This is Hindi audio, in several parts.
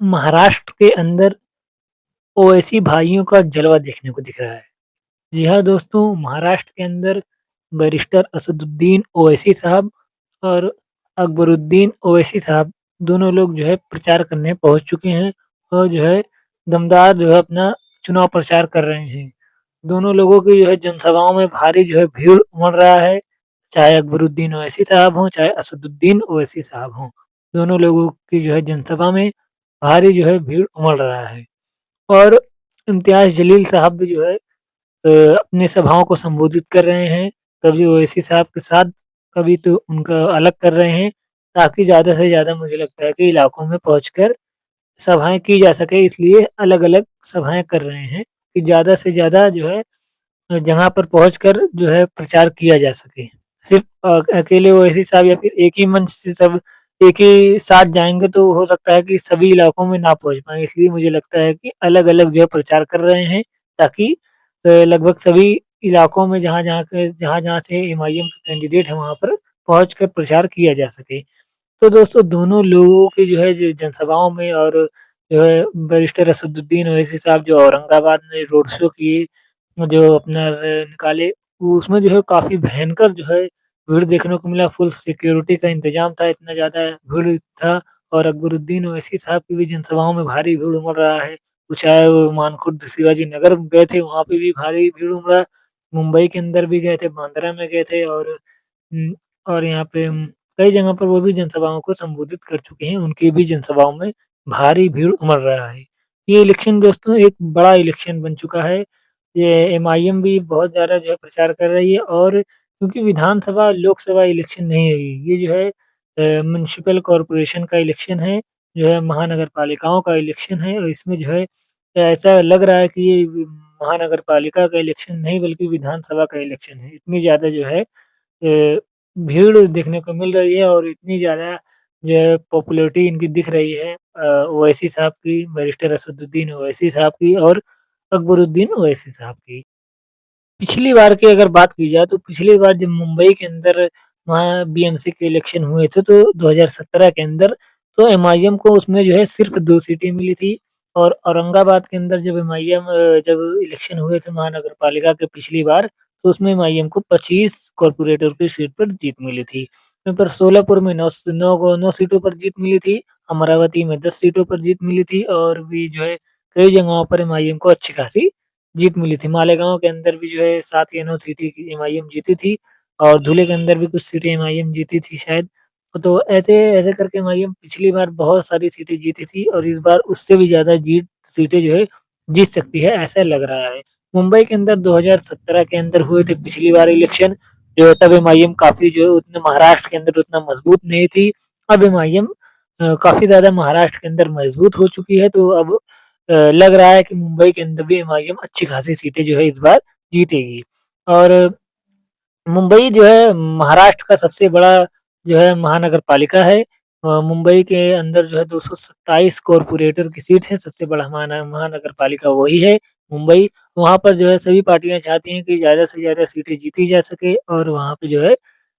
महाराष्ट्र के अंदर ओवैसी भाइयों का जलवा देखने को दिख रहा है। जी हाँ दोस्तों, महाराष्ट्र के अंदर बैरिस्टर असदुद्दीन ओवैसी साहब और अकबरुद्दीन ओवैसी साहब दोनों लोग जो है प्रचार करने पहुँच चुके हैं और जो है दमदार जो है अपना चुनाव प्रचार कर रहे हैं। दोनों लोगों की जो है जनसभाओं में भारी जो है भीड़ उमड़ रहा है, चाहे अकबरुद्दीन ओवैसी साहब हों, चाहे असदुद्दीन ओवैसी साहब हों। दोनों लोगों की जो है जनसभा में भारी जो है भीड़ उमड़ रहा है। और इम्तियाज़ जलील साहब भी जो है अपनी सभाओं को संबोधित कर रहे हैं। कभी ओवैसी साहब के साथ, कभी तो उनका अलग कर रहे हैं, ताकि ज़्यादा से ज़्यादा मुझे लगता है कि इलाकों में पहुँचकर सभाएँ की जा सके, इसलिए अलग-अलग सभाएँ कर रहे हैं कि ज़्यादा से ज़्यादा जो है जगह पर पहुँचकर जो है प्रचार किया जा सके। सिर्फ़ अकेले ओवैसी साहब या फिर एक ही मंच से सब एक ही साथ जाएँगे तो हो सकता है कि सभी इलाकों में ना पहुँच पाएँ। इसलिए मुझे लगता है कि अलग-अलग जो है प्रचार कर रहे हैं, ताकि लगभग सभी इलाकों में जहाँ-जहाँ से एमआईएम के कैंडिडेट हैं वहाँ पर पहुँचकर प्रचार किया जा सके। तो दोस्तों दोनों लोगों की जो है जनसभाओं में और जो है बैरिस्टर असदुद्दीन ओवैसी साहब जो औरंगाबाद में रोड शो किए, जो अपना निकाले, वो उसमें जो है काफ़ी भयंकर जो है भीड़ देखने को मिला। फुल सिक्योरिटी का इंतजाम था, इतना ज़्यादा भीड़ था। और अकबरुद्दीन ओवैसी साहब की भी जनसभाओं में भारी भीड़ उमड़ रहा है। वो चाहे वो मानखुर्द शिवाजी नगर गए थे, वहाँ पे भी भारी भीड़ उमड़ा। मुंबई के अंदर भी गए थे, बांद्रा में गए थे और उम, और यहाँ पे कई जगह पर वो भी जनसभाओं को संबोधित कर चुके हैं। उनकी भी जनसभाओं में भारी भीड़ उमड़ रहा है। ये इलेक्शन दोस्तों एक बड़ा इलेक्शन बन चुका है। ये एमआईएम भी बहुत ज़्यादा जो है प्रचार कर रही है, और क्योंकि विधानसभा, लोकसभा इलेक्शन नहीं है ये जो है म्युनिसिपल कॉर्पोरेशन का इलेक्शन है, जो है महानगर पालिकाओं का इलेक्शन है। और इसमें जो है ऐसा लग रहा है कि ये महानगर पालिका का इलेक्शन नहीं बल्कि विधानसभा का इलेक्शन है। इतनी ज़्यादा जो है भीड़ देखने को मिल रही है और इतनी ज़्यादा जो है पॉपुलैरिटी इनकी दिख रही है ओवैसी साहब की, बैरिस्टर असदुद्दीन ओवैसी साहब की और अकबरुद्दीन ओवैसी साहब की। पिछली बार की अगर बात की जाए तो पिछली बार जब मुंबई के अंदर वहाँ बीएमसी के इलेक्शन हुए थे तो 2017 के अंदर, तो एमआईएम को उसमें जो है सिर्फ़ 2 सीटें मिली थी। और औरंगाबाद के अंदर जब जब इलेक्शन हुए थे महानगर पालिका के पिछली बार, तो उसमें एमआईएम को 25 कॉर्पोरेटर की सीट पर जीत मिली थी। वहीं पर सोलापुर में 9 सीटों पर जीत मिली थी, अमरावती में 10 सीटों पर जीत मिली थी और भी जो है कई जगहों पर एमआईएम को अच्छी खासी जीत मिली थी। मालेगाँव के अंदर भी जो है 7 या 9 सीटें की एमआईएम जीती थी और धुले के अंदर भी कुछ सीटें एमआईएम जीती थी शायद। तो ऐसे ऐसे करके एमआईएम पिछली बार बहुत सारी सीटें जीती थी और इस बार उससे भी ज़्यादा सीटें जो है जीत सकती है, ऐसा लग रहा है। मुंबई के अंदर 2017 के अंदर हुए थे पिछली बार इलेक्शन, जो है तब एमआईएम काफ़ी जो है उतने महाराष्ट्र के अंदर उतना मजबूत नहीं थी। अब एमआईएम काफ़ी ज़्यादा महाराष्ट्र के अंदर मजबूत हो चुकी है, तो अब लग रहा है कि मुंबई के अंदर भी एमआईएम अच्छी खासी सीटें जो है इस बार जीतेगी। और मुंबई जो है महाराष्ट्र का सबसे बड़ा जो है महानगर पालिका है। मुंबई के अंदर जो है 227 कॉर्पोरेटर की सीट है, सबसे बड़ा महानगर पालिका वही है मुंबई। वहाँ पर जो है सभी पार्टियाँ चाहती हैं कि ज़्यादा से ज़्यादा सीटें जीती जा सके और वहाँ पे जो है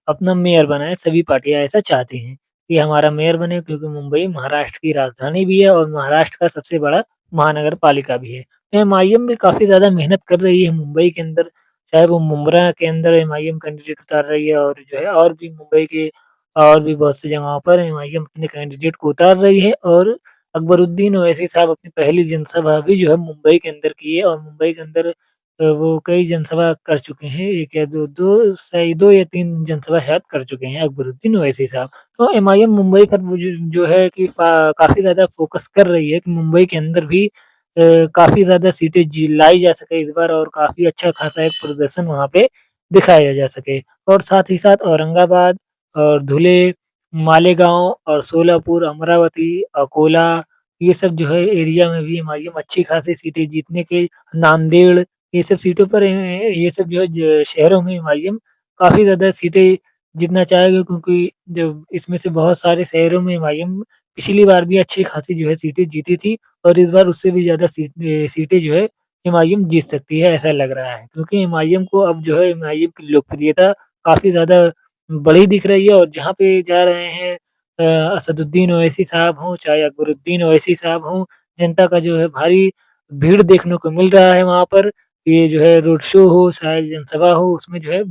अपना मेयर बनाए, सभी पार्टियाँ ऐसा चाहती हैं कि हमारा मेयर बने, क्योंकि मुंबई महाराष्ट्र की राजधानी भी है और महाराष्ट्र का सबसे बड़ा महानगर पालिका भी है। तो एमआईएम भी काफ़ी ज़्यादा मेहनत कर रही है मुंबई के अंदर, चाहे वो मुंब्रा के अंदर एमआईएम कैंडिडेट उतार रही है और जो है और भी मुंबई के और भी बहुत सी जगहों पर एमआईएम अपने कैंडिडेट को उतार रही है। और अकबरुद्दीन ओवैसी साहब अपनी पहली जनसभा भी जो है मुंबई के अंदर की है और मुंबई के अंदर वो कई जनसभा कर चुके हैं, 1 या 2 या 3 जनसभा शायद कर चुके हैं अकबरुद्दीन ओवैसी साहब। तो एमआईएम मुंबई पर वो जो है कि काफ़ी ज़्यादा फ़ोकस कर रही है कि मुंबई के अंदर भी काफ़ी ज़्यादा सीटें लाई जा सके इस बार और काफ़ी अच्छा खासा एक प्रदर्शन वहाँ पे दिखाया जा सके। और साथ ही साथ औरंगाबाद और धुले, मालेगाँव और सोलापुर, अमरावती, अकोला, ये सब जो है एरिया में भी एमआईएम अच्छी खासी सीटें जीतने के, नांदेड़, ये सब सीटों पर ये सब जो है शहरों में एमआईएम काफ़ी ज़्यादा सीटें जीतना चाहेगा, क्योंकि जो इसमें से बहुत सारे शहरों में एमआईएम पिछली बार भी अच्छी खासी जो है सीटें जीती थी और इस बार उससे भी ज़्यादा सीटें जो है एमआईएम जीत सकती है, ऐसा लग रहा है। क्योंकि एमआईएम को अब जो है एमआईएम की लोकप्रियता काफ़ी ज़्यादा बड़ी दिख रही है और जहाँ पे जा रहे हैं असदुद्दीन ओवैसी साहब हों, चाहे अकबरुद्दीन ओवैसी साहब हों, जनता का जो है भारी भीड़ देखने को मिल रहा है वहाँ पर। ये जो है रोड शो हो, शायद जनसभा हो, उसमें जो है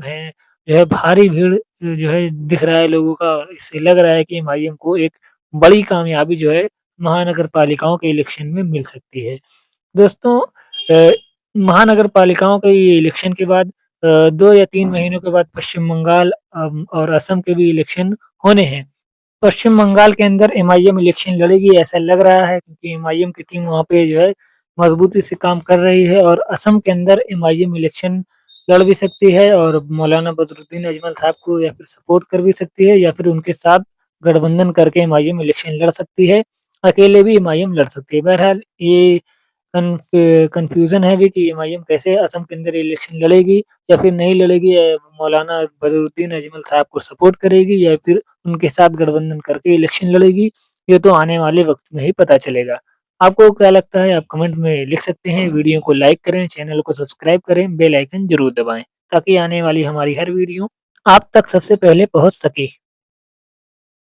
भारी भीड़ जो है दिख रहा है लोगों का। और इससे लग रहा है कि एमआईएम को एक बड़ी कामयाबी जो है महानगर पालिकाओं के इलेक्शन में मिल सकती है। दोस्तों, महानगर पालिकाओं के ये इलेक्शन के बाद 2 या 3 महीनों के बाद पश्चिम बंगाल और असम के भी इलेक्शन होने हैं। पश्चिम बंगाल के अंदर एमआईएम इलेक्शन लड़ेगी ऐसा लग रहा है, क्योंकि एमआईएम की टीम वहाँ पे जो है मजबूती से काम कर रही है। और असम के अंदर एमआईएम इलेक्शन लड़ भी सकती है और मौलाना बदरुद्दीन अजमल साहब को या फिर सपोर्ट कर भी सकती है, या फिर उनके साथ गठबंधन करके एमआईएम इलेक्शन लड़ सकती है। अकेले भी एमआईएम लड़ सकती है। बहरहाल ये कन्फ्यूज़न है भी कि एमआईएम कैसे असम के अंदर इलेक्शन लड़ेगी या फिर नहीं लड़ेगी, या मौलाना बदरुद्दीन अजमल साहब को सपोर्ट करेगी या फिर उनके साथ गठबंधन करके इलेक्शन लड़ेगी। ये तो आने वाले वक़्त में ही पता चलेगा। आपको क्या लगता है? आप कमेंट में लिख सकते हैं। वीडियो को लाइक करें, चैनल को सब्सक्राइब करें, बेल आइकन ज़रूर दबाएँ, ताकि आने वाली हमारी हर वीडियो आप तक सबसे पहले पहुँच सके।